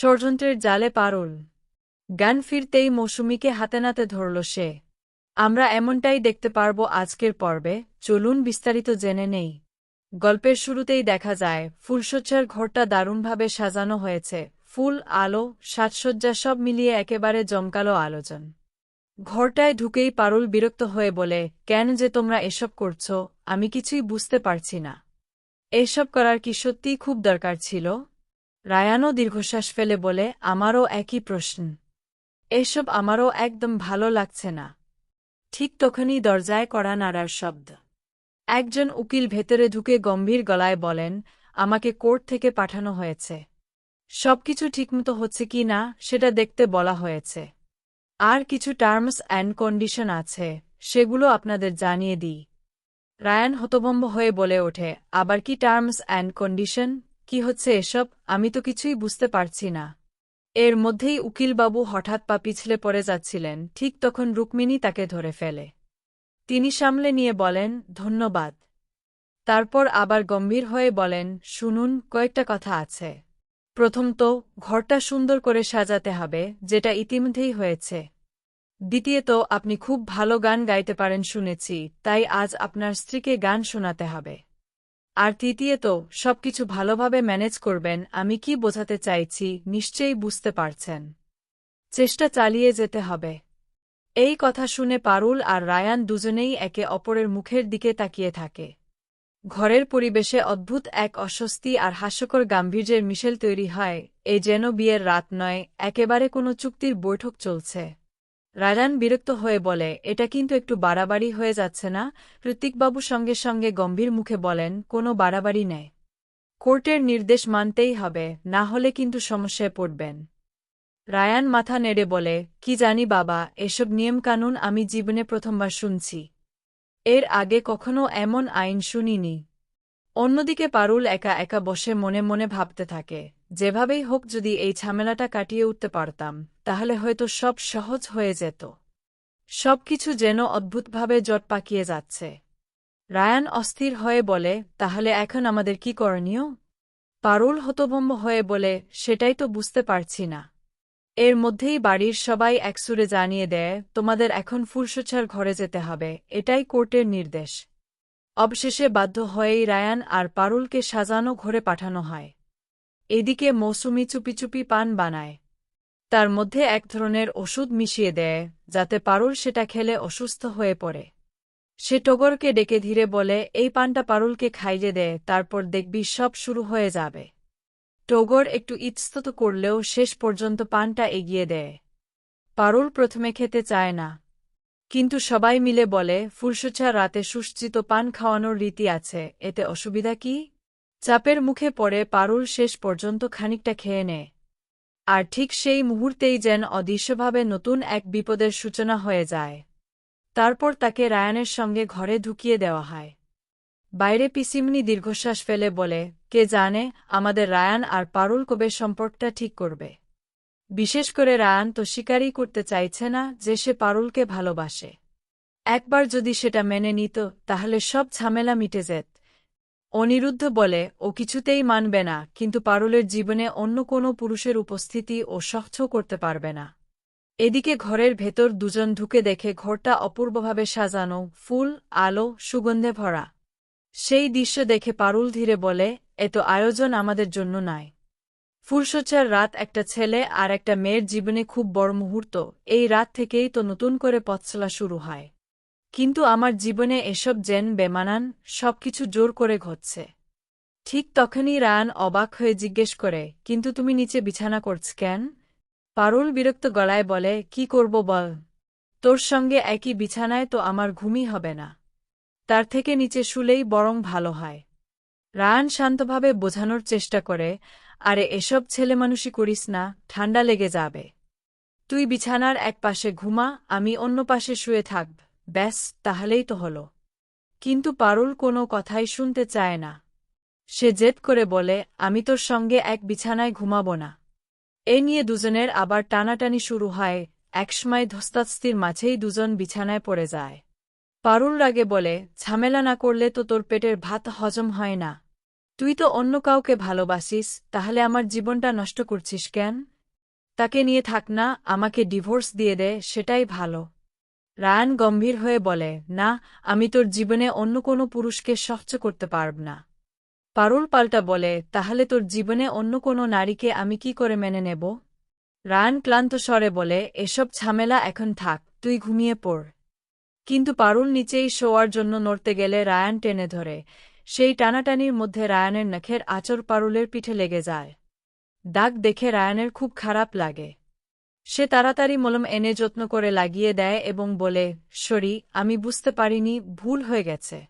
ষড়যন্ত্রের জালে পারুল। জ্ঞান ফিরতেই মৌসুমীকে হাতে নাতে ধরল সে। আমরা এমনটাই দেখতে পারব আজকের পর্বে, চলুন বিস্তারিত জেনে নেই। গল্পের শুরুতেই দেখা যায় ফুলশয্যার ঘরটা দারুণভাবে সাজানো হয়েছে, ফুল, আলো, সাজসজ্জা সব মিলিয়ে একেবারে জমকালো আলোচন। ঘরটায় ঢুকেই পারুল বিরক্ত হয়ে বলে, কেন যে তোমরা এসব করছ, আমি কিছুই বুঝতে পারছি না। এসব করার কি সত্যিই খুব দরকার ছিল? রায়ানও দীর্ঘশ্বাস ফেলে বলে, আমারও একই প্রশ্ন। এসব আমারও একদম ভালো লাগছে না। ঠিক তখনই দরজায় কড়া নাড়ার শব্দ। একজন উকিল ভেতরে ঢুকে গম্ভীর গলায় বলেন, আমাকে কোর্ট থেকে পাঠানো হয়েছে। সবকিছু ঠিকমতো হচ্ছে কি না সেটা দেখতে বলা হয়েছে। আর কিছু টার্মস অ্যান্ড কন্ডিশন আছে, সেগুলো আপনাদের জানিয়ে দিই। রায়ান হতভম্ব হয়ে বলে ওঠে, আবার কি টার্মস অ্যান্ড কন্ডিশন? কি হচ্ছে এসব? আমি তো কিছুই বুঝতে পারছি না। এর মধ্যেই উকিলবাবু হঠাৎ পা পিছলে পড়ে যাচ্ছিলেন, ঠিক তখন রুক্মিণী তাকে ধরে ফেলে। তিনি সামলে নিয়ে বলেন, ধন্যবাদ। তারপর আবার গম্ভীর হয়ে বলেন, শুনুন, কয়েকটা কথা আছে। প্রথমত, ঘরটা সুন্দর করে সাজাতে হবে, যেটা ইতিমধ্যেই হয়েছে। দ্বিতীয়ত, আপনি খুব ভালো গান গাইতে পারেন শুনেছি, তাই আজ আপনার স্ত্রীকে গান শোনাতে হবে। আর তৃতীয়ত, সবকিছু ভালোভাবে ম্যানেজ করবেন। আমি কি বোঝাতে চাইছি নিশ্চয়ই বুঝতে পারছেন। চেষ্টা চালিয়ে যেতে হবে। এই কথা শুনে পারুল আর রায়ান দুজনেই একে অপরের মুখের দিকে তাকিয়ে থাকে। ঘরের পরিবেশে অদ্ভুত এক অস্বস্তি আর হাস্যকর গাম্ভীর্যের মিশেল তৈরি হয়, এ যেন বিয়ের রাত নয়, একেবারে কোনো চুক্তির বৈঠক চলছে। রায়ান বিরক্ত হয়ে বলে, এটা কিন্তু একটু বাড়াবাড়ি হয়ে যাচ্ছে না? ঋত্বিকবাবু সঙ্গে সঙ্গে গম্ভীর মুখে বলেন, কোনো বাড়াবাড়ি নেই। কোর্টের নির্দেশ মানতেই হবে, না হলে কিন্তু সমস্যায় পড়বেন। রায়ান মাথা নেড়ে বলে, কি জানি বাবা, এসব নিয়মকানুন আমি জীবনে প্রথমবার শুনছি। এর আগে কখনো এমন আইন শুনিনি। অন্যদিকে পারুল একা একা বসে মনে মনে ভাবতে থাকে, যেভাবেই হোক যদি এই ঝামেলাটা কাটিয়ে উঠতে পারতাম, তাহলে হয়তো সব সহজ হয়ে যেত। সবকিছু যেন অদ্ভুতভাবে জট পাকিয়ে যাচ্ছে। রায়ান অস্থির হয়ে বলে, তাহলে এখন আমাদের কি করণীয়? পারুল হতভম্ব হয়ে বলে, সেটাই তো বুঝতে পারছি না। এর মধ্যেই বাড়ির সবাই একসুরে জানিয়ে দেয়, তোমাদের এখন ফুলশয্যার ঘরে যেতে হবে, এটাই কোর্টের নির্দেশ। অবশেষে বাধ্য হয়েই রায়ান আর পারুলকে সাজানো ঘরে পাঠানো হয়। এদিকে মৌসুমী চুপি চুপি পান বানায়। তার মধ্যে এক ধরনের ওষুধ মিশিয়ে দেয়, যাতে পারুল সেটা খেলে অসুস্থ হয়ে পড়ে। সে টগরকে ডেকে ধীরে বলে, এই পানটা পারুলকে খাইয়ে দেয়, তারপর দেখবি সব শুরু হয়ে যাবে। টগর একটু ইতস্তত করলেও শেষ পর্যন্ত পানটা এগিয়ে দেয়। পারুল প্রথমে খেতে চায় না, কিন্তু সবাই মিলে বলে, ফুলশয্যার রাতে সুসজ্জিত পান খাওয়ানোর রীতি আছে, এতে অসুবিধা কি? চাপের মুখে পড়ে পারুল শেষ পর্যন্ত খানিকটা খেয়ে নেয়। আর ঠিক সেই মুহূর্তেই যেন অদৃশ্যভাবে নতুন এক বিপদের সূচনা হয়ে যায়। তারপর তাকে রায়ানের সঙ্গে ঘরে ঢুকিয়ে দেওয়া হয়। বাইরে পিসিমনি দীর্ঘশ্বাস ফেলে বলে, কে জানে আমাদের রায়ান আর পারুল কবে সম্পর্কটা ঠিক করবে। বিশেষ করে রায়ান তো স্বীকারই করতে চাইছে না যে সে পারুলকে ভালোবাসে। একবার যদি সেটা মেনে নিত, তাহলে সব ঝামেলা মিটে যেত। অনিরুদ্ধ বলে, ও কিছুতেই মানবে না, কিন্তু পারুলের জীবনে অন্য কোনো পুরুষের উপস্থিতি ও সহ্য করতে পারবে না। এদিকে ঘরের ভেতর দুজন ঢুকে দেখে ঘরটা অপূর্বভাবে সাজানো, ফুল, আলো, সুগন্ধে ভরা। সেই দৃশ্য দেখে পারুল ধীরে বলে, এত আয়োজন আমাদের জন্য নয়। ফুলশয্যার রাত একটা ছেলে আর একটা মেয়ের জীবনে খুব বড় মুহূর্ত, এই রাত থেকেই তো নতুন করে পথ চলা শুরু হয়। কিন্তু আমার জীবনে এসব যেন বেমানান, সবকিছু জোর করে ঘটছে। ঠিক তখনই রায়ান অবাক হয়ে জিজ্ঞেস করে, কিন্তু তুমি নিচে বিছানা করছ কেন? পারুল বিরক্ত গলায় বলে, কি করব বল? তোর সঙ্গে একই বিছানায় তো আমার ঘুমই হবে না। তার থেকে নিচে শুলেই বরং ভালো হয়। রায়ান শান্তভাবে বোঝানোর চেষ্টা করে, আরে এসব ছেলেমানুষি করিস না, ঠান্ডা লেগে যাবে। তুই বিছানার এক পাশে ঘুমা, আমি অন্য পাশে শুয়ে থাকব, ব্যাস, তাহলেই তো হলো। কিন্তু পারুল কোনো কথাই শুনতে চায় না। সে জেদ করে বলে, আমি তোর সঙ্গে এক বিছানায় ঘুমাব না। এ নিয়ে দুজনের আবার টানাটানি শুরু হয়, একসময় ধস্তাধস্তির মাঝেই দুজন বিছানায় পড়ে যায়। পারুল রাগে বলে, ঝামেলা না করলে তো তোর পেটের ভাত হজম হয় না। তুই তো অন্য কাউকে ভালোবাসিস, তাহলে আমার জীবনটা নষ্ট করছিস কেন? তাকে নিয়ে থাক না, আমাকে ডিভোর্স দিয়ে দে, সেটাই ভালো। রায়ান গম্ভীর হয়ে বলে, না, আমি তোর জীবনে অন্য কোনো পুরুষকে সহ্য করতে পারব না। পারুল পাল্টা বলে, তাহলে তোর জীবনে অন্য কোনো নারীকে আমি কি করে মেনে নেব? রায়ান ক্লান্ত স্বরে বলে, এসব ঝামেলা এখন থাক, তুই ঘুমিয়ে পড়। কিন্তু পারুল নিচেই শোয়ার জন্য নড়তে গেলে রায়ান টেনে ধরে। সেই টানাটানির মধ্যে রায়ানের নখের আঁচড় পারুলের পিঠে লেগে যায়। দাগ দেখে রায়ানের খুব খারাপ লাগে। সে তাড়াতাড়ি মলম এনে যত্ন করে লাগিয়ে দেয় এবং বলে, সরি, আমি বুঝতে পারিনি, ভুল হয়ে গেছে।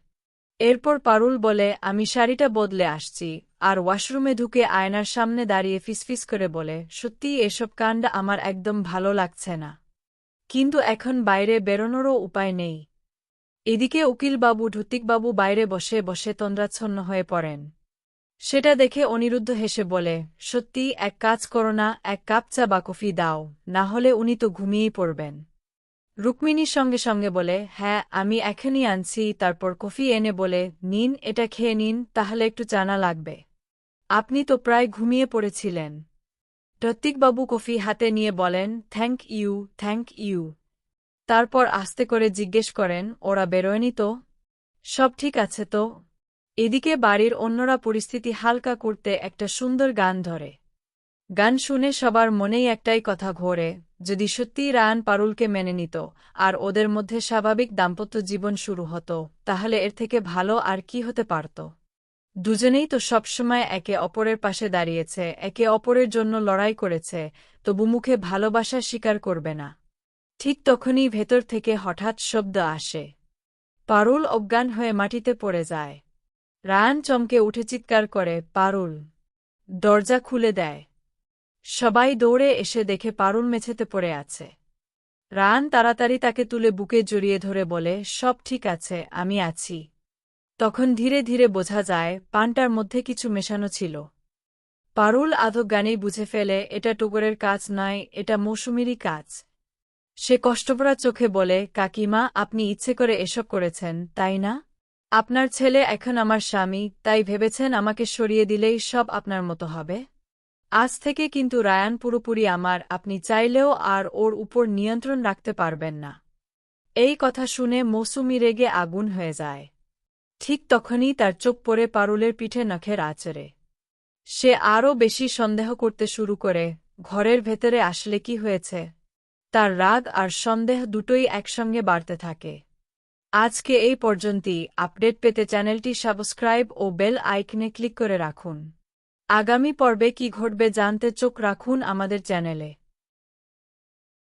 এরপর পারুল বলে, আমি শাড়িটা বদলে আসছি, আর ওয়াশরুমে ঢুকে আয়নার সামনে দাঁড়িয়ে ফিসফিস করে বলে, সত্যিই এসব কাণ্ড আমার একদম ভালো লাগছে না। কিন্তু এখন বাইরে বেরোনোরও উপায় নেই। এদিকে উকিলবাবু ঢুতিকবাবু বাইরে বসে বসে তন্দ্রাচ্ছন্ন হয়ে পড়েন। সেটা দেখে অনিরুদ্ধ হেসে বলে, সত্যি এক কাজ করো না, এক কাপ চা বা কফি দাও, না হলে উনি তো ঘুমিয়েই পড়বেন। রুক্মিণীর সঙ্গে সঙ্গে বলে, হ্যাঁ, আমি এখনই আনছি। তারপর কফি এনে বলে, নিন, এটা খেয়ে নিন, তাহলে একটু চানা লাগবে। আপনি তো প্রায় ঘুমিয়ে পড়েছিলেন। ঋত্বিকবাবু কফি হাতে নিয়ে বলেন, থ্যাংক ইউ, থ্যাংক ইউ। তারপর আস্তে করে জিজ্ঞেস করেন, ওরা বেরোয়নি তো? সব ঠিক আছে তো? এদিকে বাড়ির অন্যরা পরিস্থিতি হালকা করতে একটা সুন্দর গান ধরে। গান শুনে সবার মনেই একটাই কথা ঘোরে, যদি সত্যিই রায়ান পারুলকে মেনে নিত আর ওদের মধ্যে স্বাভাবিক দাম্পত্য জীবন শুরু হতো, তাহলে এর থেকে ভালো আর কি হতে পারত? দুজনেই তো সবসময় একে অপরের পাশে দাঁড়িয়েছে, একে অপরের জন্য লড়াই করেছে, তবু মুখে ভালোবাসা স্বীকার করবে না। ঠিক তখনই ভেতর থেকে হঠাৎ শব্দ আসে। পারুল অজ্ঞান হয়ে মাটিতে পড়ে যায়। রায়ান চমকে উঠে চিৎকার করে, পারুল! দরজা খুলে দেয়। সবাই দৌড়ে এসে দেখে পারুল মেঝেতে পড়ে আছে। রায়ান তাড়াতাড়ি তাকে তুলে বুকে জড়িয়ে ধরে বলে, সব ঠিক আছে, আমি আছি। তখন ধীরে ধীরে বোঝা যায় পানটার মধ্যে কিছু মেশানো ছিল। পারুল আধজ্ঞানেই বুঝে ফেলে এটা টুকরের কাজ নয়, এটা মৌসুমীরই কাজ। সে কষ্টভরা চোখে বলে, কাকিমা, আপনি ইচ্ছে করে এসব করেছেন, তাই না? আপনার ছেলে এখন আমার স্বামী, তাই ভেবেছেন আমাকে সরিয়ে দিলেই সব আপনার মতো হবে? আজ থেকে কিন্তু রায়ান পুরোপুরি আমার, আপনি চাইলেও আর ওর উপর নিয়ন্ত্রণ রাখতে পারবেন না। এই কথা শুনে মৌসুমী রেগে আগুন হয়ে যায়। ঠিক তখনই তার চোখ পড়ে পারুলের পিঠে নখের আঁচড়ে। সে আরও বেশি সন্দেহ করতে শুরু করে, ঘরের ভেতরে আসলে কি হয়েছে। তার রাগ আর সন্দেহ দুটোই একসঙ্গে বাড়তে থাকে। আজকে এই পর্যন্তই। আপডেট পেতে চ্যানেলটি সাবস্ক্রাইব ও বেল আইকনে ক্লিক করে রাখুন। আগামী পর্বে কি ঘটবে জানতে চোখ রাখুন আমাদের চ্যানেলে।